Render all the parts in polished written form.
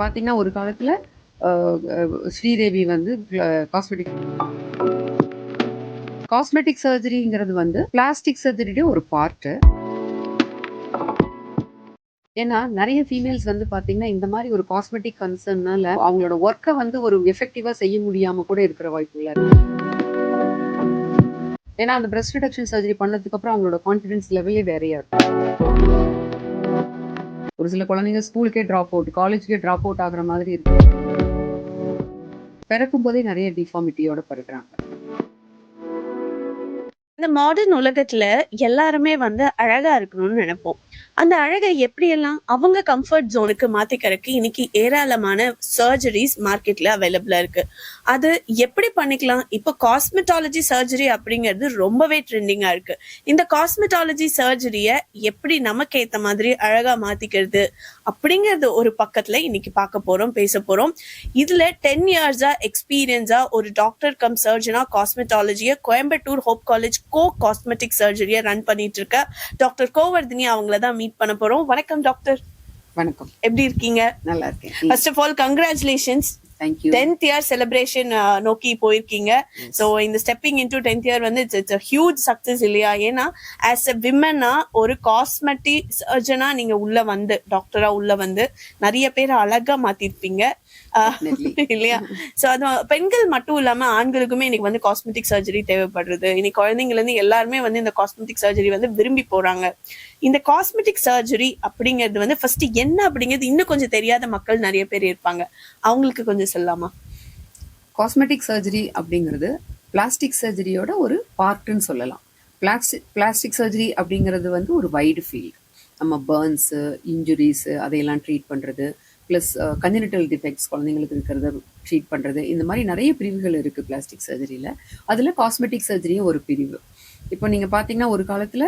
பார்த்தீங்கன்னா ஒரு காலத்தில் ஸ்ரீதேவி வந்து காஸ்மெட்டிக் சர்ஜரிங்கிறது வந்து பிளாஸ்டிக் சர்ஜரியோட ஒரு பார்ட்டு. ஏன்னா நிறைய ஃபீமேல்ஸ் வந்து பார்த்தீங்கன்னா இந்த மாதிரி ஒரு காஸ்மெட்டிக் கன்சர்னால அவங்களோட ஒர்க்கை வந்து ஒரு எஃபெக்டிவாக செய்ய முடியாமல் கூட இருக்கிற வாய்ப்புள்ள இருக்கு. ஏன்னா அந்த பிரஸ்ட் ரிடக்ஷன் சர்ஜரி பண்ணதுக்கு அப்புறம் அவங்களோட கான்ஃபிடன்ஸ் லெவலே வேறையா இருக்கும். ஒரு சில குழந்தைங்க ஸ்கூலுக்கே ட்ராப் அவுட், காலேஜுக்கே ட்ராப் அவுட் ஆகுற மாதிரி இருக்கு. பிறக்கும் போதே நிறைய டிஃபார்மிட்டியோட பிறகுறாங்க. இந்த மாடர்ன் உலகத்துல எல்லாருமே வந்து அழகா இருக்கணும்னு நினைப்போம். அந்த அழகை எப்படியெல்லாம் அவங்க கம்ஃபர்ட் ஜோனுக்கு மாத்திக்கிறதுக்கு இன்னைக்கு ஏராளமான சர்ஜரிஸ் மார்க்கெட்ல அவைலபிளா இருக்கு. அது எப்படி பண்ணிக்கலாம்? இப்போ காஸ்மெட்டாலஜி சர்ஜரி அப்படிங்கிறது ரொம்பவே ட்ரெண்டிங்கா இருக்கு. இந்த காஸ்மெட்டாலஜி சர்ஜரிய எப்படி நமக்கு ஏத்த மாதிரி அழகா மாத்திக்கிறது அப்படிங்கறது ஒரு பக்கத்துல இன்னைக்கு பார்க்க போறோம், பேச போறோம். இதுல 10 இயர்ஸா எக்ஸ்பீரியன்ஸா ஒரு டாக்டர் கம் சர்ஜனா காஸ்மெட்டாலஜிய கோயம்புத்தூர் ஹோப் காலேஜ் காஸ்மெட்டிக் சர்ஜரியை ரன் பண்ணிட்டு இருக்க டாக்டர் கோவர்தினி அவங்கள தான் மீட் பண்ண போறோம். வணக்கம் டாக்டர். வணக்கம். எப்படி இருக்கீங்க? நல்லா இருக்கேன். First of all congratulations. 10th year celebration நோக்கி போயிருக்கீங்க. சோ இந்த ஸ்டெப்பிங் இன்டு 10th year வந்து இட்ஸ் a huge success இல்லையா? ஏன்னா as a women-ஆ ஒரு காஸ்மெட்டிக் சர்ஜனா நீங்க உள்ள வந்து டாக்டரா உள்ள வந்து நிறைய பேர் அழகா மாத்திருப்பீங்க இல்லையா? சோ அது பெண்கள் மட்டும் இல்லாம ஆண்களுக்குமே இன்னைக்கு வந்து காஸ்மெட்டிக் சர்ஜரி தேவைப்படுறது. இன்னைக்கு குழந்தைங்கல இருந்து எல்லாருமே வந்து இந்த காஸ்மெட்டிக் சர்ஜரி வந்து விரும்பி போறாங்க. இந்த காஸ்மெட்டிக் சர்ஜரி அப்படிங்கிறது வந்து ஃபர்ஸ்ட் என்ன அப்படிங்கிறது இன்னும் கொஞ்சம் தெரியாத மக்கள் நிறைய பேர் இருப்பாங்க. அவங்களுக்கு கொஞ்சம் சொல்லலாமா? காஸ்மெட்டிக் சர்ஜரி அப்படிங்கிறது பிளாஸ்டிக் சர்ஜரியோட ஒரு பார்ட்டுன்னு சொல்லலாம். பிளாஸ்டிக் சர்ஜரி அப்படிங்கிறது வந்து ஒரு வைடு ஃபீல்டு. நம்ம பர்ன்ஸு, இன்ஜுரிஸு அதையெல்லாம் ட்ரீட் பண்ணுறது, ப்ளஸ் கன்ஜெனிட்டல் டிஃபெக்ட்ஸ் குழந்தைங்களுக்கு இருக்கிறத ட்ரீட் பண்ணுறது, இந்த மாதிரி நிறைய பிரிவுகள் இருக்குது பிளாஸ்டிக் சர்ஜரியில். அதில் காஸ்மெட்டிக் சர்ஜரியும் ஒரு பிரிவு. இப்போ நீங்கள் பார்த்தீங்கன்னா ஒரு காலத்தில்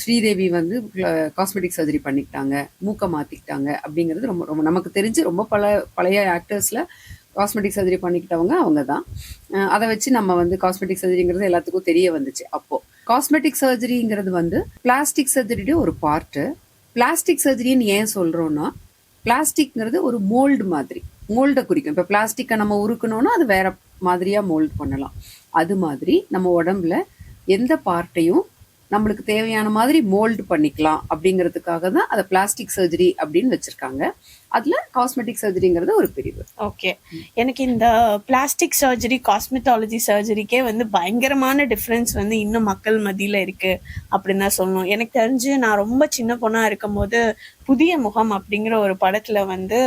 ஸ்ரீதேவி வந்து காஸ்மெட்டிக் சர்ஜரி பண்ணிக்கிட்டாங்க, மூக்கை மாற்றிக்கிட்டாங்க அப்படிங்கிறது ரொம்ப ரொம்ப நமக்கு தெரிஞ்சு ரொம்ப பழைய ஆக்டர்ஸில் காஸ்மெட்டிக் சர்ஜரி பண்ணிக்கிட்டவங்க அவங்க தான். அதை வச்சு நம்ம வந்து காஸ்மெட்டிக் சர்ஜரிங்கிறது எல்லாத்துக்கும் தெரிய வந்துச்சு. அப்போது காஸ்மெட்டிக் சர்ஜரிங்கிறது வந்து பிளாஸ்டிக் சர்ஜரியோட ஒரு பார்ட்டு. பிளாஸ்டிக் சர்ஜரின்னு ஏன் சொல்கிறோன்னா, பிளாஸ்டிக்ங்கிறது ஒரு மோல்டு மாதிரி, மோல்டை குறிக்கும். இப்போ பிளாஸ்டிக்கை நம்ம உருக்கணும்னா அது வேற மாதிரியாக மோல்டு பண்ணலாம். அது மாதிரி நம்ம உடம்புல எந்த பார்ட்டையும் நம்மளுக்கு தேவையான மாதிரி மோல்டு பண்ணிக்கலாம் அப்படிங்கிறதுக்காக தான் அதை பிளாஸ்டிக் சர்ஜரி அப்படின்னு வச்சிருக்காங்க. அதுல காஸ்மெட்டிக் சர்ஜரிங்கிறது ஒரு பிரிவு. ஓகே, எனக்கு இந்த பிளாஸ்டிக் சர்ஜரி காஸ்மெட்டாலஜி சர்ஜரிக்கே வந்து பயங்கரமான டிஃப்ரென்ஸ் வந்து இன்னும் மக்கள் மத்தியில இருக்கு அப்படின்னு தான் சொல்லணும். எனக்கு தெரிஞ்சு நான் ரொம்ப சின்ன பொண்ணா இருக்கும் போது புதிய முகம் அப்படிங்கிற ஒரு படத்துல வந்து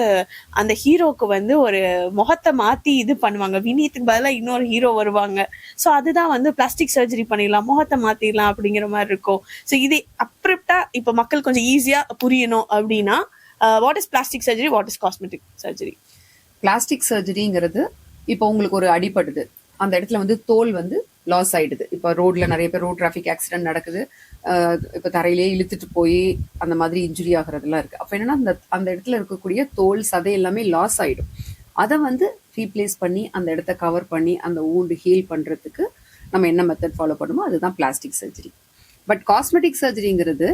அந்த ஹீரோக்கு வந்து ஒரு முகத்தை மாத்தி இது பண்ணுவாங்க, வினீத்துக்கு பதிலாக இன்னொரு ஹீரோ வருவாங்க. ஸோ அதுதான் வந்து பிளாஸ்டிக் சர்ஜரி பண்ணிடலாம், முகத்தை மாத்திடலாம் அப்படிங்கிற மாதிரி இருக்கும். ஸோ இது அப்ரிப்டா இப்போ மக்கள் கொஞ்சம் ஈஸியா புரியணும் அப்படின்னா, what is plastic surgery, what is cosmetic surgery? Plastic சர்ஜரிங்கிறது இப்போ உங்களுக்கு ஒரு அடிபடுது, அந்த இடத்துல வந்து தோல் வந்து லாஸ் ஆயிடுது. இப்போ ரோட்ல நிறைய பேர் ரோட் டிராஃபிக் ஆக்சிடென்ட் நடக்குது, இப்போ தரையிலேயே இழுத்துட்டு போய் அந்த மாதிரி இன்ஜுரி ஆகிறதுலாம் இருக்கு. அப்போ என்னன்னா அந்த இடத்துல இருக்கக்கூடிய தோல் சதை எல்லாமே லாஸ் ஆயிடும். அதை வந்து ரீப்ளேஸ் பண்ணி அந்த இடத்த கவர் பண்ணி அந்த ஊண்டு ஹீல் பண்றதுக்கு நம்ம என்ன மெத்தட் ஃபாலோ பண்ணுமோ அதுதான் பிளாஸ்டிக் சர்ஜரி. பட் காஸ்மெட்டிக் சர்ஜரிங்கிறது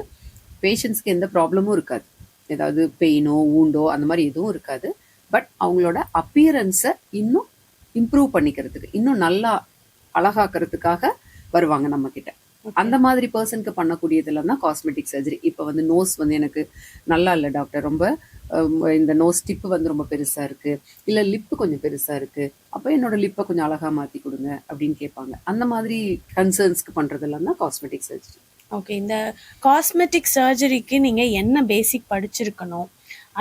பேஷண்ட்ஸ்க்கு எந்த ப்ராப்ளமும் இருக்காது, ஏதாவது பெயினோ ஊண்டோ அந்த மாதிரி எதுவும் இருக்காது. பட் அவங்களோட அப்பியரன்ஸை இன்னும் இம்ப்ரூவ் பண்ணிக்கிறதுக்கு, இன்னும் நல்லா அழகாக்கிறதுக்காக வருவாங்க நம்ம கிட்ட. அந்த மாதிரி பர்சனுக்கு பண்ணக்கூடியதுலாம் தான் காஸ்மெட்டிக் சர்ஜரி. இப்போ வந்து நோஸ் வந்து எனக்கு நல்லா இல்லை டாக்டர், ரொம்ப இந்த நோஸ் டிப்பு வந்து ரொம்ப பெருசா இருக்கு, இல்லை லிப்பு கொஞ்சம் பெருசா இருக்கு, அப்போ என்னோட லிப்பை கொஞ்சம் அழகா மாத்தி கொடுங்க அப்படின்னு கேட்பாங்க. அந்த மாதிரி கன்சர்ன்ஸ்க்கு பண்றதெல்லாம் தான் காஸ்மெட்டிக் சர்ஜரி. ஓகே, இந்த காஸ்மெட்டிக் சர்ஜரிக்கு நீங்க என்ன பேசிக் படிச்சிருக்கணும்,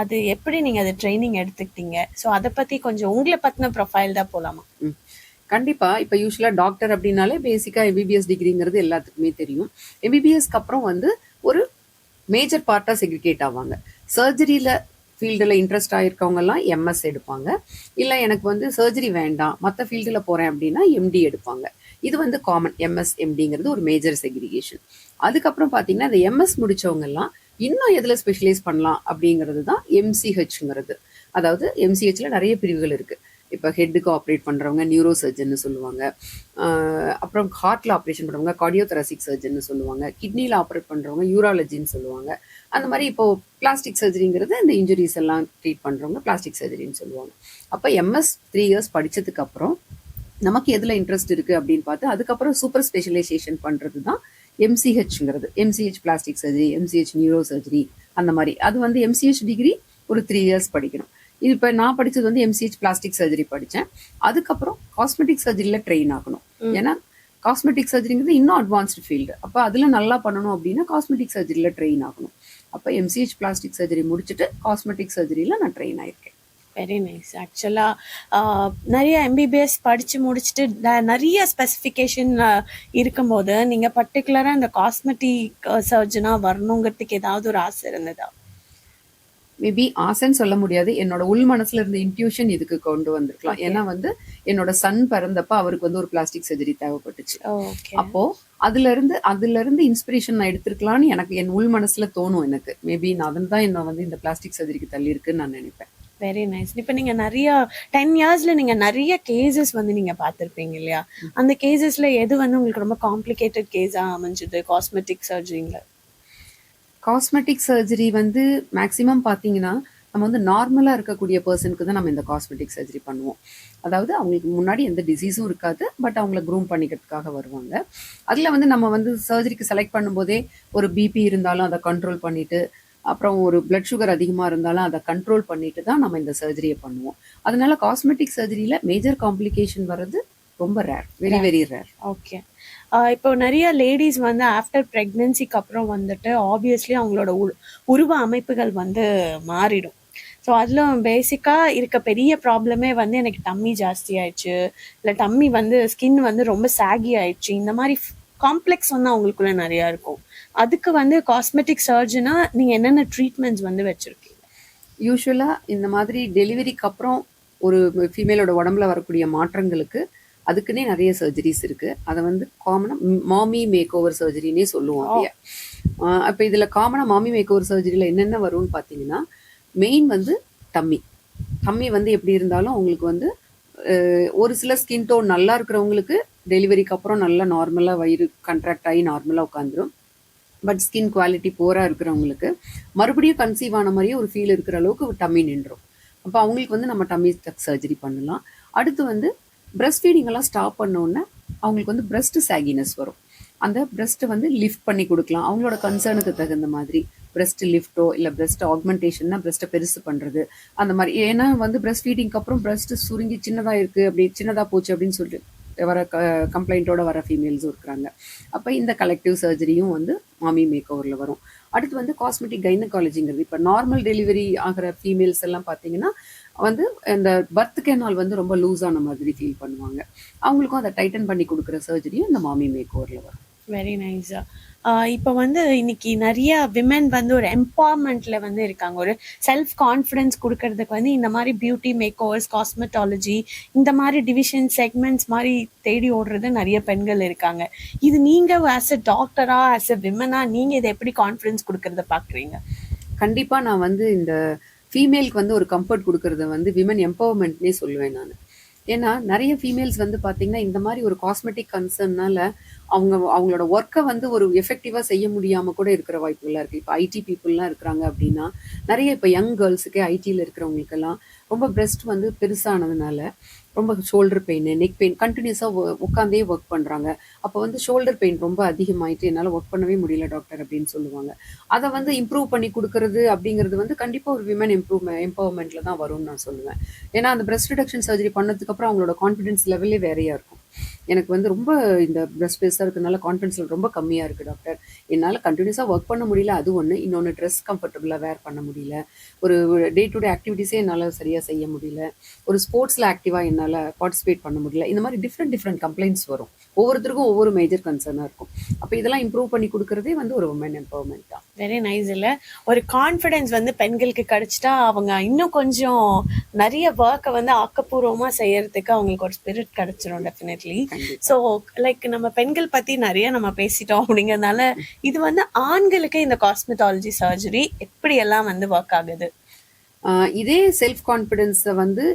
அது எப்படி நீங்க அதை ட்ரைனிங் எடுத்துக்கிட்டீங்க? ஸோ அதை பத்தி கொஞ்சம் உங்களை பத்தின ப்ரொஃபைல் தான் போலாமா? கண்டிப்பா. இப்ப யூஸ்வலா டாக்டர் அப்படின்னாலே பேசிக்கா எம்பிபிஎஸ் டிகிரிங்கிறது எல்லாத்துக்குமே தெரியும். எம்பிபிஎஸ்க்கு அப்புறம் வந்து ஒரு மேஜர் பார்ட்டா செக்ரிகேட் ஆவாங்க. சர்ஜரியில ஃபீல்டில் இன்ட்ரெஸ்ட் ஆகிருக்கவங்க எல்லாம் எம்எஸ் எடுப்பாங்க. இல்லை எனக்கு வந்து சர்ஜரி வேண்டாம் மற்ற ஃபீல்டில் போறேன் அப்படின்னா எம்டி எடுப்பாங்க. இது வந்து காமன். எம்எஸ் எம்டிங்கிறது ஒரு மேஜர் செக்ரிகேஷன். அதுக்கப்புறம் பார்த்தீங்கன்னா இந்த எம்எஸ் முடிச்சவங்க எல்லாம் இன்னும் எதில் ஸ்பெஷலைஸ் பண்ணலாம் அப்படிங்கிறது தான் எம்சிஹெச்ங்கிறது. அதாவது எம்சிஹெச்ல நிறைய பிரிவுகள் இருக்கு. இப்போ ஹெட்டுக்கு ஆப்ரேட் பண்ணுறவங்க நியூரோ சர்ஜன்னு சொல்லுவாங்க, அப்புறம் ஹார்ட்டில் ஆப்ரேஷன் பண்ணுறவங்க கார்டியோதெராசிக் சர்ஜன்னு சொல்லுவாங்க, கிட்னியில் ஆப்ரேட் பண்ணுறவங்க யூராலஜின்னு சொல்லுவாங்க. அந்த மாதிரி இப்போ பிளாஸ்டிக் சர்ஜரிங்கிறது இந்த இன்ஜுரிஸ் எல்லாம் ட்ரீட் பண்றவங்க பிளாஸ்டிக் சர்ஜரின்னு சொல்லுவாங்க. அப்போ எம்எஸ் 3 இயர்ஸ் படிச்சதுக்கு அப்புறம் நமக்கு எதுல இன்ட்ரெஸ்ட் இருக்கு அப்படின்னு பார்த்து அதுக்கப்புறம் சூப்பர் ஸ்பெஷலைசேஷன் பண்றது தான் எம்சிஹெச்ங்கிறது. MCh plastic surgery, MCh neuro surgery, அந்த மாதிரி. அது வந்து எம்சிஹெச் டிகிரி ஒரு 3 இயர்ஸ் படிக்கணும். இது இப்போ நான் படிச்சது வந்து எம்சிஹெச் பிளாஸ்டிக் சர்ஜரி படித்தேன். அதுக்கப்புறம் காஸ்மெட்டிக் சர்ஜரியில் ட்ரெயின் ஆகணும். ஏன்னா காஸ்மெட்டிக் சர்ஜரிங்கிறது இன்னும் அட்வான்ஸ்டு ஃபீல்டு. அப்போ அதில் நல்லா பண்ணணும் அப்படின்னா காஸ்மெட்டிக் சர்ஜரியில் ட்ரெயின் ஆகணும். அப்போ எம்சிஹெச் பிளாஸ்டிக் சர்ஜரி முடிச்சுட்டு காஸ்மெட்டிக் சர்ஜரியில் நான் ட்ரெயின் ஆயிருக்கேன். Very nice. ஆக்சுவலாக நிறைய எம்பிபிஎஸ் படித்து முடிச்சுட்டு நிறைய ஸ்பெசிஃபிகேஷன் இருக்கும்போது நீங்கள் பர்டிகுலராக இந்த காஸ்மெட்டிக் சர்ஜனாக வரணுங்கிறதுக்கு ஏதாவது ஒரு ஆசை இருந்ததா? மேபி ஆசைன்னு சொல்ல முடியாது. என்னோட உள் மனசுல இருந்த இன்ட்யூஷன் இதுக்கு கொண்டு வந்திருக்கலாம். ஏன்னா வந்து என்னோட சன் பிறந்தப்ப அவருக்கு வந்து ஒரு பிளாஸ்டிக் சர்ஜரி தேவைப்பட்டுச்சு. அப்போ அதுல இருந்து இன்ஸ்பிரேஷன் நான் எடுத்திருக்கலாம்னு எனக்கு என் உள் மனசுல தோணும். எனக்கு மேபி நான் அதன் தான் என்ன வந்து இந்த பிளாஸ்டிக் சர்ஜரிக்கு தள்ளி இருக்குன்னு நான் நினைப்பேன். Very nice. இப்போ நீங்க நிறைய 10 இயர்ஸ்ல நீங்க நிறைய கேசஸ் வந்து நீங்க பார்த்திருப்பீங்க இல்லையா? அந்த கேசஸ்ல எது வந்து உங்களுக்கு ரொம்ப காம்ப்ளிகேட்டட் கேஸா அமைஞ்சது காஸ்மெட்டிக் சர்ஜரிங்ல? காஸ்மெட்டிக் சர்ஜரி வந்து மேக்ஸிமம் பார்த்தீங்கன்னா நம்ம வந்து நார்மலாக இருக்கக்கூடிய பர்சனுக்கு தான் நம்ம இந்த காஸ்மெட்டிக் சர்ஜரி பண்ணுவோம். அதாவது அவங்களுக்கு முன்னாடி எந்த டிசீஸும் இருக்காது, பட் அவங்கள க்ரூம் பண்ணிக்கிறதுக்காக வருவாங்க. அதில் வந்து நம்ம வந்து சர்ஜரிக்கு செலக்ட் பண்ணும்போதே ஒரு பிபி இருந்தாலும் அதை கண்ட்ரோல் பண்ணிட்டு, அப்புறம் ஒரு பிளட் சுகர் அதிகமாக இருந்தாலும் அதை கண்ட்ரோல் பண்ணிட்டு தான் நம்ம இந்த சர்ஜரியை பண்ணுவோம். அதனால காஸ்மெட்டிக் சர்ஜரியில் மேஜர் காம்ப்ளிகேஷன் வர்றது ரொம்ப rare, very very rare. Okay. இப்போ நிறைய லேடிஸ் வந்து ஆஃப்டர் ப்ரெக்னென்சிக்கு அப்புறம் வந்துட்டு ஆப்வியஸ்லி அவங்களோட உருவ அமைப்புகள் வந்து மாறிடும். ஸோ அதில் பேசிக்காக இருக்க பெரிய ப்ராப்ளமே வந்து எனக்கு டம்மி ஜாஸ்தி ஆயிடுச்சு, இல்லை டம்மி வந்து ஸ்கின் வந்து ரொம்ப சாகி ஆயிடுச்சு, இந்த மாதிரி காம்ப்ளெக்ஸ் வந்து அவங்களுக்குள்ள நிறையா இருக்கும். அதுக்கு வந்து காஸ்மெட்டிக் சர்ஜனா நீங்கள் என்னென்ன ட்ரீட்மெண்ட்ஸ் வந்து வச்சுருக்கீங்க? யூஸ்வலாக இந்த மாதிரி டெலிவரிக்கு அப்புறம் ஒரு ஃபீமேலோட உடம்புல வரக்கூடிய மாற்றங்களுக்கு அதுக்குன்னே நிறைய சர்ஜரிஸ் இருக்கு. அதை வந்து காமனாக மாமி மேக் ஓவர் சர்ஜரினே சொல்லுவோம். அப்படியே அப்போ இதில் காமனாக மாமி மேக் ஓவர் சர்ஜரியில் என்னென்ன வரும்னு பார்த்தீங்கன்னா, மெயின் வந்து டம்மி வந்து எப்படி இருந்தாலும் அவங்களுக்கு வந்து ஒரு சில ஸ்கின் டோன் நல்லா இருக்கிறவங்களுக்கு டெலிவரிக்கு அப்புறம் நல்லா நார்மலாக வயிறு கண்ட்ராக்ட் ஆகி நார்மலாக உட்காந்துரும். பட் ஸ்கின் குவாலிட்டி போராக இருக்கிறவங்களுக்கு மறுபடியும் கன்சீவ் ஆன மாதிரியே ஒரு ஃபீல் இருக்கிற அளவுக்கு டம்மி நின்றுடும். அப்போ அவங்களுக்கு வந்து நம்ம டம்மி சர்ஜரி பண்ணலாம். அடுத்து வந்து பிரெஸ்ட் ஃபீடிங் எல்லாம் ஸ்டாப் பண்ணோன்னே அவங்களுக்கு வந்து பிரெஸ்ட் சாகினஸ் வரும். அந்த பிரெஸ்ட்டை வந்து லிஃப்ட் பண்ணி கொடுக்கலாம் அவங்களோட கன்சர்னுக்கு தகுந்த மாதிரி. பிரெஸ்ட் லிஃப்டோ இல்லை பிரெஸ்ட் ஆக்மெண்டேஷன்னா பிரெஸ்ட்டை பெருசு பண்ணுறது அந்த மாதிரி. ஏன்னா வந்து பிரெஸ்ட் ஃபீடிங்க்கு அப்புறம் பிரெஸ்ட் சுருங்கி சின்னதாக இருக்குது, அப்படி சின்னதாக போச்சு அப்படின்னு சொல்லிட்டு வர கம்ப்ளைண்ட்டோட வர ஃபீமேல்ஸும் இருக்கிறாங்க. அப்போ இந்த கலெக்டிவ் சர்ஜரியும் வந்து மாமி மேக் ஓவரில் வரும். அடுத்து வந்து காஸ்மெட்டிக் கைனகாலஜிங்கிறது. இப்போ நார்மல் டெலிவரி ஆகிற ஃபீமேல்ஸ் எல்லாம் பார்த்தீங்கன்னா வந்து இந்த பர்த் கேனால் வந்து ரொம்ப லூஸான மாதிரி ஃபீல் பண்ணுவாங்க. அவங்களுக்கும் அதை டைட்டன் பண்ணி கொடுக்குற சர்ஜரியும் இந்த மாமி மேக் ஓவரில் வரும். வெரி நைஸா. இப்போ வந்து இன்னைக்கு நிறைய விமென் வந்து ஒரு எம்பவர்மெண்ட்ல வந்து இருக்காங்க. ஒரு செல்ஃப் கான்ஃபிடன்ஸ் கொடுக்கறதுக்கு வந்து இந்த மாதிரி பியூட்டி மேக் ஓவர்ஸ், காஸ்மெட்டாலஜி, இந்த மாதிரி டிவிஷன் செக்மெண்ட்ஸ் மாதிரி தேடி ஓடுறது நிறைய பெண்கள் இருக்காங்க. இது நீங்க ஆஸ் அ டாக்டரா, ஆஸ் அ விமனா, நீங்க இதை எப்படி கான்ஃபிடன்ஸ் கொடுக்கறத பாக்குறீங்க? கண்டிப்பா நான் வந்து இந்த ஃபீமேலுக்கு வந்து ஒரு கம்ஃபர்ட் கொடுக்கறத வந்து விமன் எம்பவர்மெண்ட்னே சொல்லுவேன் நான். ஏன்னா நிறைய ஃபீமேல்ஸ் வந்து பார்த்தீங்கன்னா இந்த மாதிரி ஒரு காஸ்மெட்டிக் கன்சர்ன்னால அவங்களோட ஒர்க்கை வந்து ஒரு எஃபெக்டிவாக செய்ய முடியாமல் கூட இருக்கிற வாய்ப்புகள்லாம் இருக்குது. இப்போ ஐடி பீப்புளெலாம் இருக்கிறாங்க அப்படின்னா நிறைய இப்போ யங் கேர்ள்ஸுக்கே ஐடியில் இருக்கிறவங்களுக்கெல்லாம் ரொம்ப பிரெஸ்ட் வந்து பெருசானதுனால ரொம்ப ஷோல்டர் பெயின், நெக் பெயின், கண்டினியூஸாக உட்காந்தே ஒர்க் பண்ணுறாங்க. அப்போ வந்து ஷோல்டர் பெயின் ரொம்ப அதிகமாயிட்டு என்னால் ஒர்க் பண்ணவே முடியல டாக்டர் அப்படின்னு சொல்லுவாங்க. அதை வந்து இம்ப்ரூவ் பண்ணி கொடுக்கறது அப்படிங்கிறது வந்து கண்டிப்பாக ஒரு விமன் எம்பவர்மெண்ட்டில் தான் வரும்னு நான் சொல்லுவேன். ஏன்னா அந்த பிரெஸ்ட் ரிடக்ஷன் சர்ஜரி பண்ணதுக்கப்புறம் அவங்களோட கான்ஃபிடன்ஸ் லெவலே வேறையாக இருக்கும். எனக்கு வந்து ரொம்ப இந்த பிரெஸ்ட் பெருசாக இருக்கிறதுனால கான்ஃபிடன்ஸ் லெவல் ரொம்ப கம்மியாக இருக்குது டாக்டர், என்னால் கண்டினியூஸாக ஒர்க் பண்ண முடியல, அது ஒன்று. இன்னொன்று ட்ரெஸ் கம்ஃபர்டபுளாக வேர் பண்ண முடியல, ஒரு டே டு டே ஆக்டிவிட்டீஸே என்னால் சரியாக செய்ய முடியல, ஒரு ஸ்போர்ட்ஸில் ஆக்டிவாக என்னால் பார்ட்டிசிபேட் பண்ண முடியல. இந்த மாதிரி டிஃப்ரெண்ட் கம்ப்ளைண்ட்ஸ் வரும். ஒவ்வொருத்தருக்கும் ஒவ்வொரு மேஜர் கன்சர்னாக இருக்கும். அப்போ இதெல்லாம் இம்ப்ரூவ் பண்ணி கொடுக்கறதே வந்து ஒரு உமன் எம்பவர்மெண்ட் தான். Very nice. இல்லை ஒரு கான்ஃபிடென்ஸ் வந்து பெண்களுக்கு கிடைச்சிட்டா அவங்க இன்னும் கொஞ்சம் நிறைய ஒர்க்கை வந்து ஆக்கப்பூர்வமாக செய்யறதுக்கு அவங்களுக்கு ஒரு ஸ்பிரிட் கிடைச்சிரும் டெஃபினெட்லி. ஸோ லைக் நம்ம பெண்கள் பற்றி நிறைய நம்ம பேசிட்டோம் அப்படிங்கிறதுனால இது வந்து ஆண்களுக்கு இந்த காஸ்மெட்டாலஜி சர்ஜரி எப்படி எல்லாம் வந்து ஒர்க் ஆகுது? இதே செல்ஃப் கான்ஃபிடென்ஸை வந்து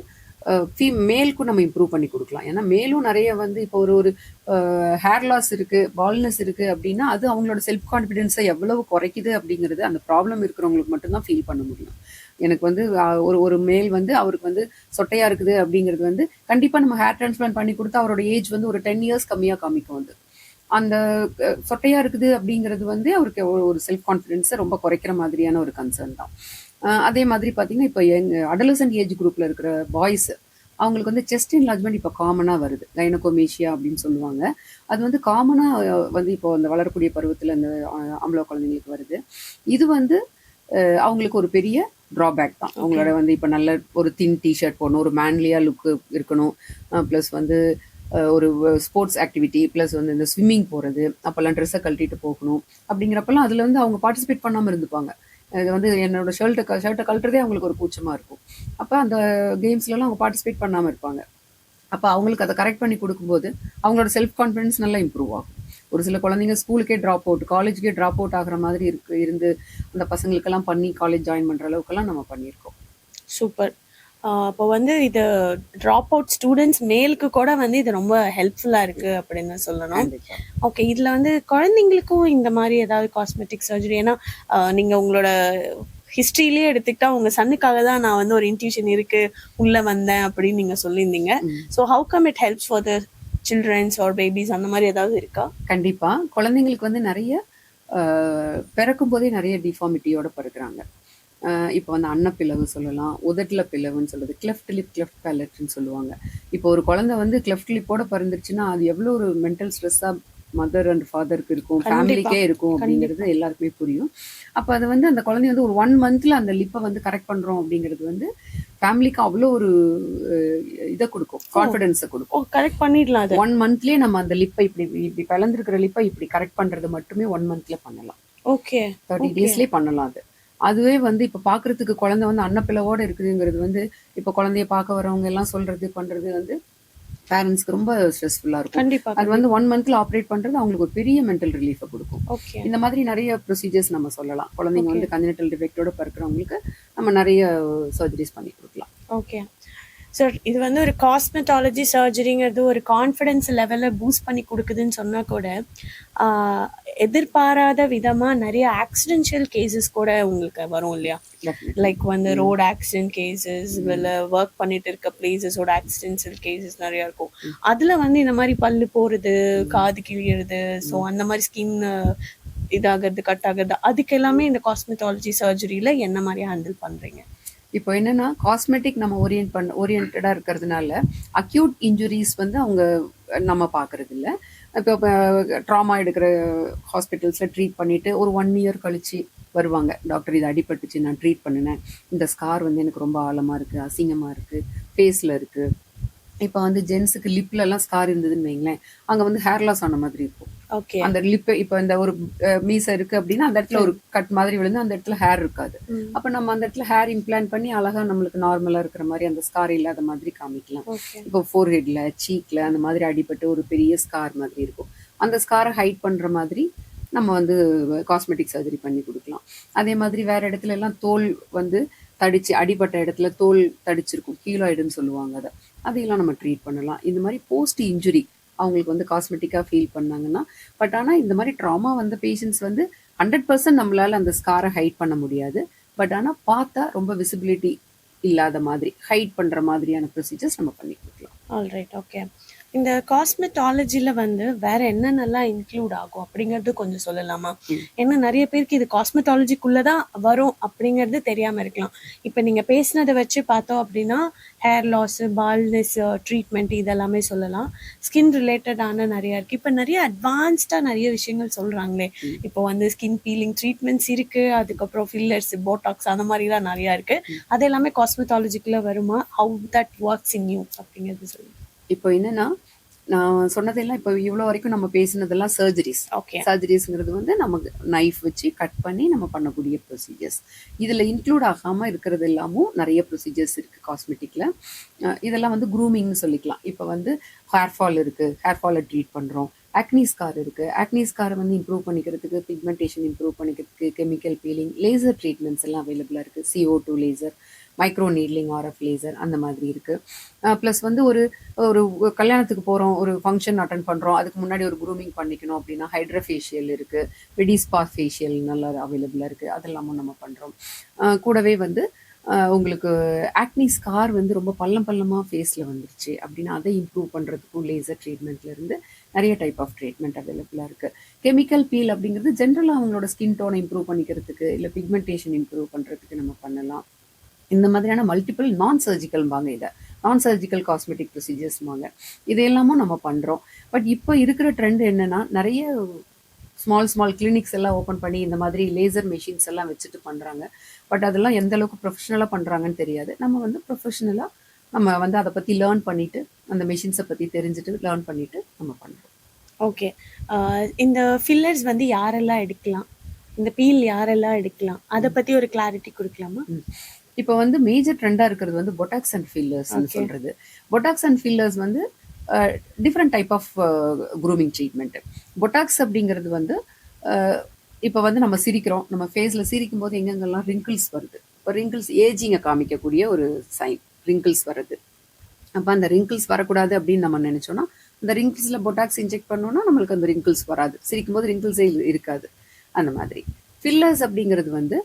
மேலுக்கும் நம்ம இம்ப்ரூவ் பண்ணி கொடுக்கலாம். ஏன்னா மேலும் நிறைய வந்து இப்போ ஒரு ஒரு ஹேர் லாஸ் இருக்கு, பால்னஸ் இருக்கு அப்படின்னா அது அவங்களோட செல்ஃப் கான்ஃபிடென்ஸை எவ்வளவு குறைக்குது அப்படிங்கிறது அந்த ப்ராப்ளம் இருக்கிறவங்களுக்கு மட்டும்தான் ஃபீல் பண்ண முடியும். எனக்கு வந்து ஒரு ஒரு மேல் வந்து அவருக்கு வந்து சொட்டையா இருக்குது அப்படிங்கிறது வந்து கண்டிப்பா நம்ம ஹேர் டிரான்ஸ்பிளான்ட் பண்ணி கொடுத்து அவரோட ஏஜ் வந்து ஒரு 10 இயர்ஸ் கம்மியா காமிக்கும். வந்து அந்த சொட்டையா இருக்குது அப்படிங்கிறது வந்து அவருக்கு ஒரு செல்ஃப் கான்ஃபிடென்ஸை ரொம்ப குறைக்கிற மாதிரியான ஒரு கன்சர்ன் தான். அதே மாதிரி பார்த்தீங்கன்னா இப்போ அடலசன்ட் ஏஜ் குரூப்ல இருக்கிற பாய்ஸ் அவங்களுக்கு வந்து செஸ்ட் என்லார்ஜ்மெண்ட் இப்போ காமனாக வருது, கைனகோமேஷியா அப்படின்னு சொல்லுவாங்க. அது வந்து காமனாக வந்து இப்போ அந்த வளரக்கூடிய பருவத்தில் அந்த ஆம்பளை குழந்தைங்களுக்கு வருது. இது வந்து அவங்களுக்கு ஒரு பெரிய ட்ராபேக் தான். அவங்களோட வந்து இப்போ நல்ல ஒரு தின் டிஷர்ட் போடணும், ஒரு மேன்லியா லுக்கு இருக்கணும், ப்ளஸ் வந்து ஒரு ஸ்போர்ட்ஸ் ஆக்டிவிட்டி, ப்ளஸ் வந்து இந்த ஸ்விம்மிங் போகிறது, அப்போல்லாம் ட்ரெஸ்ஸை கழட்டிட்டு போகணும். அப்படிங்கிறப்பெல்லாம் அதில் வந்து அவங்க பார்ட்டிசிபேட் பண்ணாமல் இருந்துப்பாங்க. இது வந்து என்னோட ஷர்ட்டை கழட்டுறதே அவங்களுக்கு ஒரு கூச்சமாக இருக்கும். அப்போ அந்த கேம்ஸ்லலாம் அவங்க பார்ட்டிசிபேட் பண்ணாமல் இருப்பாங்க. அப்போ அவங்களுக்கு அதை கரெக்ட் பண்ணி கொடுக்கும்போது அவங்களோட செல்ஃப் கான்ஃபிடன்ஸ் நல்லா இம்ப்ரூவ் ஆகும். ஒரு சில குழந்தைங்க ஸ்கூலுக்கே ட்ராப் அவுட், காலேஜுக்கே ட்ராப் அவுட் ஆகிற மாதிரி இருந்து அந்த பசங்களுக்கெல்லாம் பண்ணி காலேஜ் ஜாயின் பண்ணுற அளவுக்குலாம் நம்ம பண்ணியிருக்கோம். சூப்பர். இப்போ வந்து இது ட்ராப் அவுட் ஸ்டூடெண்ட்ஸ் மேலுக்கு கூட வந்து இது ரொம்ப ஹெல்ப்ஃபுல்லாக இருக்குது அப்படின்னு சொல்லணும். ஓகே, இதில் வந்து குழந்தைங்களுக்கும் இந்த மாதிரி ஏதாவது காஸ்மெட்டிக் சர்ஜரி, ஏன்னா நீங்கள் உங்களோட ஹிஸ்ட்ரியிலே எடுத்துக்கிட்டா உங்கள் சன்னுக்காக தான் நான் வந்து ஒரு இன்ட்யூஷன் இருக்குது உள்ளே வந்தேன் அப்படின்னு நீங்கள் சொல்லியிருந்தீங்க. So how come it helps for the childrens or babies, அந்த மாதிரி ஏதாவது இருக்கா? கண்டிப்பாக குழந்தைங்களுக்கு வந்து நிறைய பிறக்கும் போதே நிறைய டிஃபார்மிட்டியோட பிறகுறாங்க. இப்போ வந்து அன்னப்பிளவு சொல்லலாம், உதட்டில் பிளவுன்னு சொல்லுது, கிளெஃப்ட் லிப், கிளெஃப்ட் பேலட்னு சொல்லுவாங்க. இப்போ ஒரு குழந்தை வந்து கிளெஃப்ட் லிப்போட பிறந்துருச்சுன்னா அது எவ்வளோ ஒரு மென்டல் ஸ்ட்ரெஸ்ஸாக மதர் அண்ட் ஃபாதருக்கு இருக்கும், ஃபேமிலிக்கே இருக்கும் அப்படிங்கிறது எல்லாருக்குமே புரியும். அப்போ அது வந்து அந்த குழந்தை வந்து ஒரு 1 monthல அந்த லிப்பை வந்து கரெக்ட் பண்ணுறோம் அப்படிங்கிறது வந்து ஃபேமிலிக்கு அவ்வளோ ஒரு இதை கொடுக்கும், கான்ஃபிடென்ஸை கொடுக்கும். கரெக்ட் பண்ணிடலாம். அது 1 monthலயே நம்ம அந்த லிப்பை இப்படி பிளந்திருக்கிற லிப்பை இப்படி கரெக்ட் பண்ணுறது மட்டுமே 1 monthல பண்ணலாம். ஓகே, 30 daysலயே பண்ணலாம். அதுவே வந்து இப்போ பார்க்கறதுக்கு குழந்தை வந்து அன்னப்பிளவோட இருக்குதுங்கிறது வந்து இப்போ குழந்தைய பார்க்க வரவங்க எல்லாம் சொல்றது பண்றது வந்து பேரண்ட்ஸ்க்கு ரொம்ப ஸ்ட்ரெஸ்ஃபுல்லா இருக்கும். கண்டிப்பா. அது வந்து 1 monthல ஆப்ரேட் பண்றது அவங்களுக்கு ஒரு பெரிய மென்டல் ரிலீஃபை கொடுக்கும். ஓகே, இந்த மாதிரி நிறைய ப்ரொசீஜர்ஸ் நம்ம சொல்லலாம். குழந்தைங்க வந்து கன்ஜெனிட்டல் டிஃபெக்டோட பிறக்கிறவங்களுக்கு நம்ம நிறைய சர்ஜரிஸ் பண்ணி கொடுக்கலாம். ஓகே சார், இது வந்து ஒரு காஸ்மெட்டாலஜி சர்ஜரிங்கிறது ஒரு கான்ஃபிடென்ஸ் லெவலில் பூஸ்ட் பண்ணி கொடுக்குதுன்னு சொன்னால் கூட எதிர்பாராத விதமாக நிறைய ஆக்சிடென்ஷியல் கேசஸ் கூட உங்களுக்கு வரும் இல்லையா? லைக் வந்து ரோட் ஆக்சிடென்ட் கேசஸ், இல்லை ஒர்க் பண்ணிட்டு இருக்க பிளேசஸோட ஆக்சிடென்ஷியல் கேசஸ் நிறையா இருக்கும். அதில் வந்து இந்த மாதிரி பல்லு போகிறது, காது கிழியிறது, ஸோ அந்த மாதிரி ஸ்கின் இதாகிறது, கட் ஆகிறது, அதுக்கு எல்லாமே இந்த காஸ்மெட்டாலஜி சர்ஜரியில் என்ன மாதிரி ஹேண்டில் பண்ணுறீங்க? இப்போ என்னன்னா காஸ்மெட்டிக் நம்ம ஓரியன்டா இருக்கிறதுனால அக்யூட் இன்ஜுரிஸ் வந்து அவங்க நம்ம பார்க்கறது இல்லை. இப்போ ட்ராமா எடுக்கிற ஹாஸ்பிட்டல்ஸ்ல ட்ரீட் பண்ணிட்டு ஒரு 1 year கழிச்சு வருவாங்க, டாக்டர் இது அடிபட்டுச்சு, நான் ட்ரீட் பண்ணினேன், இந்த ஸ்கார் வந்து எனக்கு ரொம்ப ஆழமா இருக்கு, அசிங்கமா இருக்கு, ஃபேஸ்ல இருக்கு. இப்போ வந்து ஜென்ஸுக்கு லிப்ல எல்லாம் ஸ்கார் இருந்ததுன்னு வைங்களேன், அங்க வந்து ஹேர் லாஸ் ஆன மாதிரி இருக்கும். அந்த லிப் இப்போ இந்த ஒரு மீசை இருக்கு அப்படின்னா அந்த இடத்துல ஒரு கட் மாதிரி விழுந்து அந்த இடத்துல ஹேர் இருக்காது. அப்ப நம்ம அந்த இடத்துல ஹேர் இம்ப்ளான்ட் பண்ணி அழகா நம்மளுக்கு நார்மலா இருக்கிற மாதிரி அந்த ஸ்கார் இல்லாத மாதிரி காமிக்கலாம். இப்போ ஃபோர்ஹெட்ல, சீக்ல அந்த மாதிரி அடிபட்டு ஒரு பெரிய ஸ்கார் மாதிரி இருக்கும். அந்த ஸ்காரை ஹைட் பண்ற மாதிரி நம்ம வந்து காஸ்மெட்டிக் சர்ஜரி பண்ணி கொடுக்கலாம். அதே மாதிரி வேற இடத்துல எல்லாம் தோல் வந்து தடிச்சு, அடிபட்ட இடத்துல தோல் தடிச்சிருக்கும், கீழாய்டுன்னு சொல்லுவாங்க, அதையெல்லாம் நம்ம ட்ரீட் பண்ணலாம். இந்த மாதிரி போஸ்ட் இன்ஜுரி அவங்களுக்கு வந்து காஸ்மெட்டிக்காக ஃபீல் பண்ணாங்கன்னா. பட் ஆனால் இந்த மாதிரி ட்ராமா வந்த பேஷண்ட்ஸ் வந்து 100% நம்மளால அந்த ஸ்காரை ஹைட் பண்ண முடியாது. பட் ஆனால் பார்த்தா ரொம்ப விசிபிலிட்டி இல்லாத மாதிரி ஹைட் பண்ணுற மாதிரியான ப்ரொசீஜர்ஸ் நம்ம பண்ணி கொடுக்கலாம். Alright, okay. இந்த காஸ்மெட்டாலஜில வந்து வேற என்னென்னலாம் இன்க்ளூட் ஆகும் அப்படிங்கிறது கொஞ்சம் சொல்லலாமா? ஏன்னா நிறைய பேருக்கு இது காஸ்மெட்டாலஜிக்குள்ளதான் வரும் அப்படிங்கிறது தெரியாம இருக்கலாம். இப்ப நீங்க பேசினதை வச்சு பார்த்தோம் அப்படின்னா ஹேர் லாஸ், பால்னஸ் ட்ரீட்மெண்ட் இதெல்லாமே சொல்லலாம். ஸ்கின் ரிலேட்டடான நிறைய இருக்கு. இப்ப நிறைய அட்வான்ஸ்டா நிறைய விஷயங்கள் சொல்றாங்களே. இப்போ வந்து ஸ்கின் பீலிங் ட்ரீட்மெண்ட்ஸ் இருக்கு, அதுக்கப்புறம் ஃபில்லர்ஸ், போட்டாக்ஸ், அந்த மாதிரிலாம் நிறைய இருக்கு. அது எல்லாமே காஸ்மெட்டாலஜிக்குள்ள வருமா? How that works in you அப்படிங்கிறது சொல்லுங்க. இப்போ என்னன்னா நான் சொன்னதெல்லாம் இப்போ இவ்வளோ வரைக்கும் நம்ம பேசினதெல்லாம் சர்ஜரிஸ். சர்ஜரிஸ்ங்கிறது வந்து நமக்கு நைஃப் வச்சு கட் பண்ணி நம்ம பண்ணக்கூடிய ப்ரொசீஜர்ஸ். இதில் இன்க்ளூட் ஆகாமல் இருக்கிறது எல்லாமும் நிறைய ப்ரொசீஜர்ஸ் இருக்குது காஸ்மெட்டிக்கில். இதெல்லாம் வந்து க்ரூமிங்னு சொல்லிக்கலாம். இப்போ வந்து ஹேர் ஃபால் இருக்குது, ஹேர் ஃபாலை ட்ரீட் பண்ணுறோம், ஆக்னி ஸ்கார் இருக்கு. ஆக்னி ஸ்காரை வந்து இம்ப்ரூவ் பண்ணிக்கிறதுக்கு, பிக்மெண்டேஷன் இம்ப்ரூவ் பண்ணிக்கிறதுக்கு கெமிக்கல் பீலிங், லேசர் ட்ரீட்மெண்ட்ஸ் எல்லாம் அவைலபிளாக இருக்குது. CO2 laser, micro needling, RF laser அந்த மாதிரி இருக்கு. ப்ளஸ் வந்து ஒரு ஒரு கல்யாணத்துக்கு போகிறோம், ஒரு ஃபங்க்ஷன் அட்டன் பண்ணுறோம், அதுக்கு முன்னாடி ஒரு க்ரூமிங் பண்ணிக்கணும் அப்படின்னா ஹைட்ரஃபேஷியல் இருக்குது, பெடிஸ்பா ஃபேஷியல் நல்லா அவைலபிளாக இருக்குது. அதெல்லாமும் நம்ம பண்ணுறோம். கூடவே வந்து உங்களுக்கு ஆக்னி ஸ்கார் வந்து ரொம்ப பள்ளம் பள்ளமாக ஃபேஸில் வந்துருச்சு அப்படின்னா அதை இம்ப்ரூவ் பண்ணுறதுக்கும் லேசர் ட்ரீட்மெண்ட்லேருந்து நிறைய டைப் ஆஃப் ட்ரீட்மெண்ட் அவைலபிளாக இருக்குது. கெமிக்கல் பீல் அப்படிங்கிறது ஜென்ரலாக அவங்களோட ஸ்கின் டோனை இம்ப்ரூவ் பண்ணிக்கிறதுக்கு, இல்லை பிக்மெண்டேஷன் இம்ப்ரூவ் பண்ணுறதுக்கு நம்ம பண்ணலாம். இந்த மாதிரியான மல்டிபிள் நான் சர்ஜிக்கல்பாங்க இதை, நான் சர்ஜிக்கல் காஸ்மெட்டிக் ப்ரொசீஜர்ஸ்பாங்க. இதையெல்லாமும் நம்ம பண்ணுறோம். பட் இப்போ இருக்கிற ட்ரெண்ட் என்னன்னா, நிறைய ஸ்மால் கிளினிக்ஸ் எல்லாம் ஓப்பன் பண்ணி இந்த மாதிரி லேசர் மெஷின்ஸ் எல்லாம் வச்சுட்டு பண்ணுறாங்க. பட் அதெல்லாம் எந்த அளவுக்கு ப்ரொஃபஷனலாக பண்ணுறாங்கன்னு தெரியாது. நம்ம வந்து ப்ரொஃபஷனலாக நம்ம வந்து அதை பற்றி லேர்ன் பண்ணிட்டு, அந்த மெஷின்ஸை பற்றி தெரிஞ்சுட்டு லேர்ன் பண்ணிட்டு நம்ம பண்ணுறோம். ஓகே. இந்த ஃபில்லர்ஸ் வந்து யாரெல்லாம் எடுக்கலாம், இந்த பீல் யாரெல்லாம் எடுக்கலாம், அதை பத்தி ஒரு கிளாரிட்டி கொடுக்கலாமா? இப்போ வந்து மேஜர் ட்ரெண்டாக இருக்கிறது வந்து பொட்டாக்ஸ் அண்ட் ஃபில்லர்ஸ் சொல்றது. பொட்டாக்ஸ் அண்ட் ஃபில்லர்ஸ் வந்து different type of grooming treatment. Botox அப்படிங்கிறது வந்து இப்போ வந்து நம்ம சிரிக்கிறோம், நம்ம ஃபேஸில் சிரிக்கும் போது எங்கெங்கெல்லாம் ரிங்கிள்ஸ் வருது, இப்போ ரிங்கிள்ஸ் ஏஜிங்கை காமிக்கக்கூடிய ஒரு சைன், ரிங்கிள்ஸ் வருது. அப்போ அந்த ரிங்கிள்ஸ் வரக்கூடாது அப்படின்னு நம்ம நினைச்சோம்னா அந்த ரிங்கிள்ஸில் பொட்டாக்ஸ் இன்ஜெக்ட் பண்ணோம்னா நம்மளுக்கு அந்த ரிங்கிள்ஸ் வராது, சிரிக்கும் போது ரிங்கிள்ஸே இருக்காது. அந்த மாதிரி ஃபில்லர்ஸ் அப்படிங்கிறது வந்து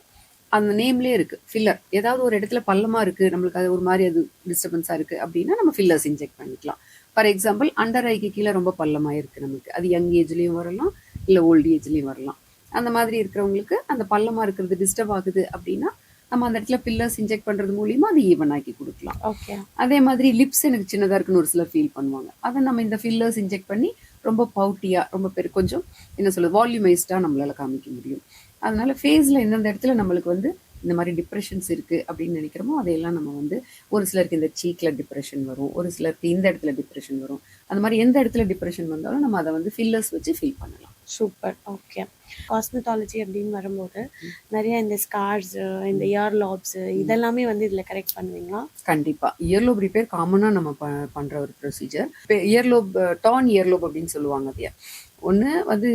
அந்த நேம்லேயே இருக்குது. ஃபில்லர் ஏதாவது ஒரு இடத்துல பள்ளமாக இருக்குது, நம்மளுக்கு அது ஒரு மாதிரி அது டிஸ்டர்பன்ஸாக இருக்குது அப்படின்னா நம்ம ஃபில்லர்ஸ் இன்ஜெக்ட் பண்ணிக்கலாம். ஃபார் எக்ஸாம்பிள் அண்டர் ஐக்கு கீழே ரொம்ப பள்ளமாக இருக்குது நமக்கு, அது யங் ஏஜ்லேயும் வரலாம், இல்லை ஓல்டு ஏஜ்லேயும் வரலாம். அந்த மாதிரி இருக்கிறவங்களுக்கு அந்த பள்ளமாக இருக்கிறது டிஸ்டர்ப் ஆகுது அப்படின்னா நம்ம அந்த இடத்துல ஃபில்லர்ஸ் இன்ஜெக்ட் பண்ணுறது மூலியமாக அது ஈவன் ஆக்கி கொடுக்கலாம். ஓகே. அதே மாதிரி லிப்ஸ் எனக்கு சின்னதாக இருக்குன்னு ஒரு சிலர் ஃபீல் பண்ணுவாங்க, அதை நம்ம இந்த ஃபில்லர்ஸ் இன்ஜெக்ட் பண்ணி ரொம்ப பவுட்டியாக, ரொம்ப கொஞ்சம் என்ன சொல்லுது, வால்யூமைஸ்டாக நம்மளால காமிக்க முடியும். அதனால ஃபேஸில் எந்தெந்த இடத்துல நம்மளுக்கு வந்து இந்த மாதிரி டிப்ரெஷன்ஸ் இருக்குது அப்படின்னு நினைக்கிறோமோ அதையெல்லாம் நம்ம வந்து, ஒரு சிலருக்கு இந்த சீக்கில் டிப்ரெஷன் வரும், ஒரு சிலருக்கு இந்த இடத்துல டிப்ரெஷன் வரும். அந்த மாதிரி எந்த இடத்துல டிப்ரெஷன் வந்தாலும் நம்ம அதை வந்து ஃபில்லர்ஸ் வச்சு ஃபீல் பண்ணலாம். சூப்பர். ஓகே. காஸ்மெட்டாலஜி அப்படின்னு வரும்போது நிறைய இந்த ஸ்கார்ஸ், இந்த இயர் லாப்ஸ் இதெல்லாமே வந்து இதில் கரெக்ட் பண்ணுவீங்களா? கண்டிப்பாக. இயர்லோப் ரிப்பேர் காமனாக நம்ம பண்ணுற ஒரு ப்ரொசீஜர். இப்போ இயர்லோப், டார்ன் இயர்லோப் அப்படின்னு சொல்லுவாங்க. அதைய ஒன்று வந்து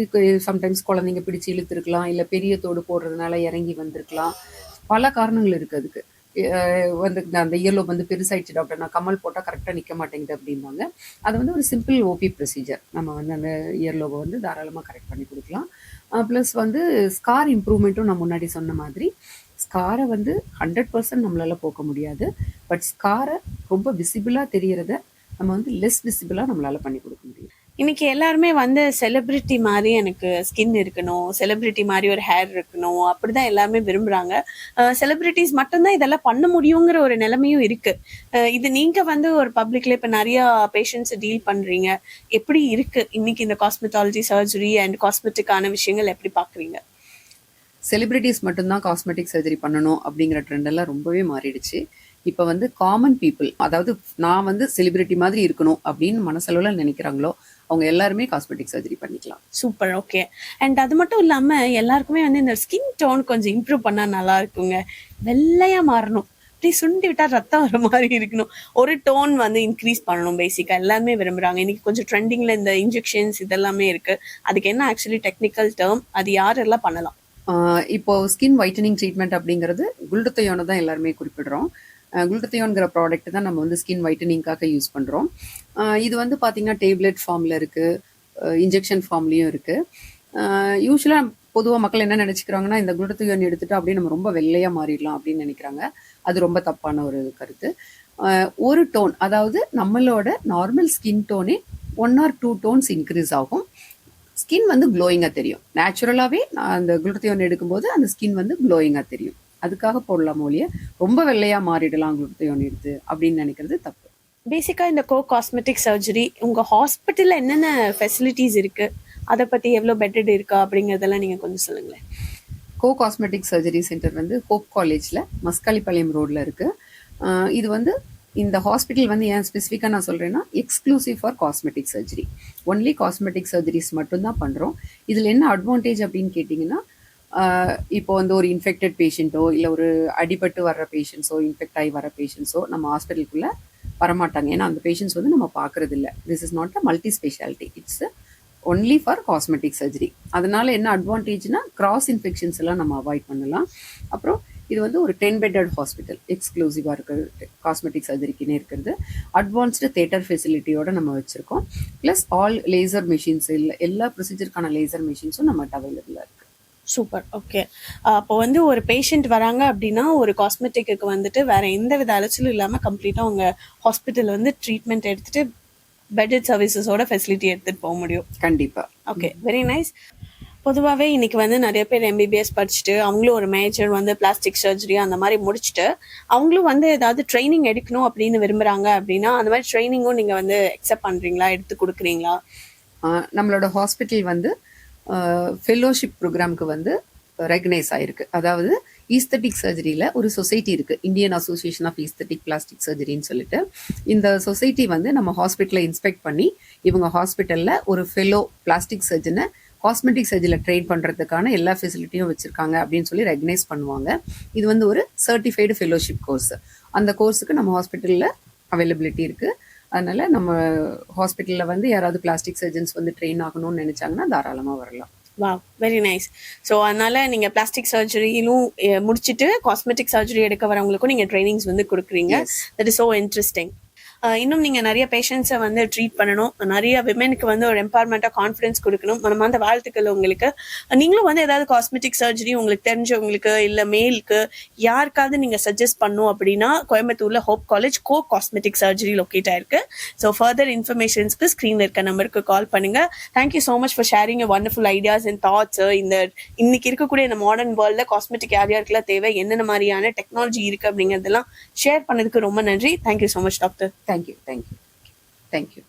சம்டைம்ஸ் குழந்தைங்க பிடிச்சி இழுத்துருக்கலாம், இல்லை பெரிய தோடு போடுறதுனால இறங்கி வந்திருக்கலாம், பல காரணங்கள் இருக்குது அதுக்கு. வந்து அந்த இயர்லோப் வந்து பெருசாயிடுச்சு டாக்டர், நான் கமல் போட்டால் கரெக்டாக நிற்க மாட்டேங்குது அப்படின்பாங்க. அது வந்து ஒரு சிம்பிள் OP ப்ரொசீஜர், நம்ம வந்து அந்த இயர்லோபை வந்து தாராளமாக கரெக்ட் பண்ணி கொடுக்கலாம். ப்ளஸ் வந்து ஸ்கார் இம்ப்ரூவ்மெண்ட்டும் நான் முன்னாடி சொன்ன மாதிரி, ஸ்காரை வந்து 100% நம்மளால போக்க முடியாது. பட் ஸ்காரை ரொம்ப விசிபிளாக தெரியறத நம்ம வந்து லெஸ் விசிபிளாக நம்மளால பண்ணி கொடுக்க முடியும். இன்னைக்கு எல்லாருமே வந்து செலிபிரிட்டி மாதிரி எனக்கு ஸ்கின் இருக்கணும், செலிபிரிட்டி மாதிரி ஒரு ஹேர் இருக்கணும், அப்படிதான் எல்லாருமே விரும்புறாங்க. செலிபிரிட்டிஸ் மட்டும்தான் இதெல்லாம் பண்ண முடியுங்கிற ஒரு நிலைமையும் இருக்கு. இது நீங்க வந்து ஒரு பப்ளிக்ல இப்ப நிறைய பேஷண்ட்ஸ் டீல் பண்றீங்க, எப்படி இருக்கு இன்னைக்கு இந்த காஸ்மெட்டாலஜி சர்ஜரி அண்ட் காஸ்மெட்டிக்கான விஷயங்கள் எப்படி பாக்குறீங்க? செலிபிரிட்டிஸ் மட்டும்தான் காஸ்மெட்டிக் சர்ஜரி பண்ணணும் அப்படிங்கிற ட்ரெண்ட் எல்லாம் ரொம்பவே மாறிடுச்சு. இப்போ வந்து காமன் பீப்புள், அதாவது நான் வந்து செலிபிரிட்டி மாதிரி இருக்கணும் அப்படின்னு மனசளவில் நினைக்கிறாங்களோ அவங்க எல்லாருமே காஸ்மெட்டிக் சர்ஜரி பண்ணிக்கலாம். சூப்பர். ஓகே. அண்ட் அது மட்டும் இல்லாம எல்லாருக்குமே வந்து இந்த ஸ்கின் டோன் கொஞ்சம் இம்ப்ரூவ் பண்ணா நல்லா இருக்குங்க. வெள்ளையா மாறணும், அப்படியே சுண்டி விட்டா ரத்தம் வர மாதிரி இருக்கணும், ஒரு டோன் வந்து இன்க்ரீஸ் பண்ணணும். பேசிக்கா எல்லாருமே விரும்புறாங்க. இன்னைக்கு கொஞ்சம் ட்ரெண்டிங்ல இந்த இன்ஜெக்ஷன்ஸ் இதெல்லாமே இருக்கு. அதுக்கு என்ன ஆக்சுவலி டெக்னிக்கல் டேர்ம், அது யாரெல்லாம் பண்ணலாம்? இப்போ ஸ்கின் ஒயிட்டனிங் ட்ரீட்மெண்ட் அப்படிங்கிறது குளுட்டத்தியோனை தான் எல்லாருமே குறிப்பிடுறோம். குளுட்டத்தியோன்கிற ப்ராடக்ட் தான் நம்ம வந்து ஸ்கின் ஒயிட்டனிங்காக யூஸ் பண்ணுறோம். இது வந்து பார்த்தீங்கன்னா டேப்லெட் ஃபார்மில் இருக்குது, இன்ஜெக்ஷன் ஃபார்ம்லேயும் இருக்குது. யூஸ்வலாக பொதுவாக மக்கள் என்ன நினச்சிக்கிறாங்கன்னா, இந்த குளுட்டத்தியோன் எடுத்துகிட்டு அப்படியே நம்ம ரொம்ப வெள்ளையாக மாறிடலாம் அப்படின்னு நினைக்கிறாங்க. அது ரொம்ப தப்பான ஒரு கருத்து. ஒரு டோன், அதாவது நம்மளோட நார்மல் ஸ்கின் டோனே 1 or 2 டோன்ஸ் இன்க்ரீஸ் ஆகும். ஸ்கின் வந்து க்ளோயிங்காக தெரியும். நேச்சுரலாகவே அந்த குளுட்டத்தியோன் எடுக்கும்போது அந்த ஸ்கின் வந்து க்ளோயிங்காக தெரியும். அதுக்காக போடலாம் ஒழிய ரொம்ப வெள்ளையாக மாறிடலாம் குளுட்டத்தியோன் எடுத்து அப்படின்னு நினைக்கிறது தப்பு. பேசிக்கா இந்த காஸ்மெட்டிக் சர்ஜரி உங்க ஹாஸ்பிட்டல்ல என்னென்ன ஃபெசிலிட்டிஸ் இருக்கு, அதை பத்தி எவ்வளவு பெட்டட் இருக்கா அப்படிங்கறதெல்லாம் நீங்க கொஞ்சம் சொல்லுங்களேன். காஸ்மெட்டிக் சர்ஜரி சென்டர் வந்து ஹோப் காலேஜில் மஸ்காலிப்பாளையம் ரோடில் இருக்குது. இது வந்து இந்த ஹாஸ்பிட்டல் வந்து ஏன் ஸ்பெசிஃபிக்காக நான் சொல்கிறேன்னா, exclusive for cosmetic surgery, only cosmetic surgeries மட்டும்தான் பண்ணுறோம். இதில் என்ன அட்வான்டேஜ் அப்படின்னு கேட்டிங்கன்னா, இப்போ வந்து ஒரு இன்ஃபெக்டட் பேஷண்ட்டோ இல்லை ஒரு அடிபட்டு வர்ற பேஷண்ட்ஸோ, இன்ஃபெக்ட் ஆகி வர பேஷண்ட்ஸோ நம்ம ஹாஸ்பிட்டலுக்குள்ளே வரமாட்டாங்க. ஏன்னா அந்த பேஷண்ட்ஸ் வந்து நம்ம பார்க்குறது இல்லை. This is not a multi speciality, it's only for cosmetic surgery. அதனால என்ன அட்வான்டேஜ்னா கிராஸ் இன்ஃபெக்ஷன்ஸ் எல்லாம் நம்ம அவாய்ட் பண்ணலாம். அப்புறம் இது வந்து ஒரு 10 பெட்டட் ஹாஸ்பிட்டல் எக்ஸ்க்ளூசிவாக இருக்கிறது, காஸ்மெட்டிக் சர்ஜரிக்குன்னே இருக்கிறது. அட்வான்ஸ்டு தேட்டர் ஃபெசிலிட்டியோட நம்ம வச்சுருக்கோம். ப்ளஸ் ஆல் லேசர் மிஷின்ஸ், எல்லா ப்ரொசீஜருக்கான லேசர் மிஷின்ஸும் நம்மகிட்ட அவைலபிளாக இருக்குது. சூப்பர். ஓகே. அப்போ வந்து ஒரு பேஷண்ட் வராங்க அப்படின்னா ஒரு காஸ்மெட்டிக்கு வந்துட்டு வேற எந்த வித அலைச்சலும் இல்லாமல் கம்ப்ளீட்டாக உங்க ஹாஸ்பிட்டல் வந்து ட்ரீட்மெண்ட் எடுத்துட்டு பெட்டட் சர்வீசஸோட ஃபெசிலிட்டி எடுத்துட்டு போக முடியும். கண்டிப்பாக. Okay, very nice. பொதுவாகவே இன்னைக்கு வந்து நிறைய பேர் எம்பிபிஎஸ் படிச்சுட்டு அவங்களும் ஒரு மேஜர் வந்து பிளாஸ்டிக் சர்ஜரி அந்த மாதிரி முடிச்சுட்டு அவங்களும் வந்து ஏதாவது ட்ரைனிங் எடுக்கணும் அப்படின்னு விரும்புறாங்க அப்படின்னா அந்த மாதிரி ட்ரைனிங்கும் நீங்க வந்து அக்செப்ட் பண்றீங்களா, எடுத்து கொடுக்குறீங்களா? நம்மளோட ஹாஸ்பிட்டல் வந்து ஃபெல்லோஷிப் ப்ரோக்ராம்க்கு வந்து ரெகனைஸ் ஆயிருக்கு. அதாவது ஈஸ்தட்டிக் சர்ஜரியில் ஒரு சொசைட்டி இருக்குது, Indian association of aesthetic plastic சர்ஜரின்னு சொல்லிட்டு. இந்த சொசைட்டி வந்து நம்ம ஹாஸ்பிட்டலை இன்ஸ்பெக்ட் பண்ணி இவங்க ஹாஸ்பிட்டலில் ஒரு ஃபெல்லோ பிளாஸ்டிக் சர்ஜனை காஸ்மெட்டிக் சர்ஜரியில் ட்ரெயின் பண்ணுறதுக்கான எல்லா ஃபெசிலிட்டியும் வச்சுருக்காங்க அப்படின்னு சொல்லி ரெகனைஸ் பண்ணுவாங்க. இது வந்து ஒரு சர்டிஃபைடு ஃபெல்லோஷிப் கோர்ஸ். அந்த கோர்ஸுக்கு நம்ம ஹாஸ்பிட்டலில் அவைலபிலிட்டி இருக்குது. அதனால நம்ம ஹாஸ்பிட்டலில் வந்து யாராவது பிளாஸ்டிக் சர்ஜன்ஸ் வந்து ட்ரெயின் ஆகணும்னு நினைச்சாங்கன்னா தாராளமாக வரலாம். வா, வெரி நைஸ். ஸோ அதனால நீங்க பிளாஸ்டிக் சர்ஜரியிலும் முடிச்சுட்டு காஸ்மெட்டிக் சர்ஜரி எடுக்க வரவங்களுக்கும் நீங்க ட்ரைனிங்ஸ் வந்து கொடுக்குறீங்க. That is so interesting. இன்னும் நீங்க நிறைய பேஷண்ட்ஸை வந்து ட்ரீட் பண்ணணும், நிறைய விமெனுக்கு வந்து ஒரு எம்பவர்மெண்ட்டாக கான்ஃபிடன்ஸ் கொடுக்கணும். மனமார்ந்த வாழ்த்துக்கள் உங்களுக்கு. நீங்களும் வந்து ஏதாவது காஸ்மெட்டிக் சர்ஜரி உங்களுக்கு தெரிஞ்சவங்களுக்கு இல்லை மேலுக்கு யாருக்காவது நீங்க சஜஸ்ட் பண்ணும் அப்படின்னா கோயம்புத்தூர்ல ஹோப் காலேஜ் கோ காஸ்மெட்டிக் சர்ஜரி லொக்கேட் ஆயிருக்கு. ஸோ ஃபர்தர் இன்ஃபர்மேஷன்ஸ்க்கு ஸ்க்ரீன்ல இருக்க நம்பருக்கு கால் பண்ணுங்க. Thank you so much for sharing wonderful ideas and thoughts. இந்த இன்னைக்கு இருக்கக்கூடிய இந்த மாடர்ன் வேர்ல்ட்ல காஸ்மெட்டிக் யார் யாருக்கெல்லாம் தேவை, என்னென்ன மாதிரியான டெக்னாலஜி இருக்கு அப்படிங்கிறதெல்லாம் ஷேர் பண்ணதுக்கு ரொம்ப நன்றி. Thank you so much doctor. Thank you.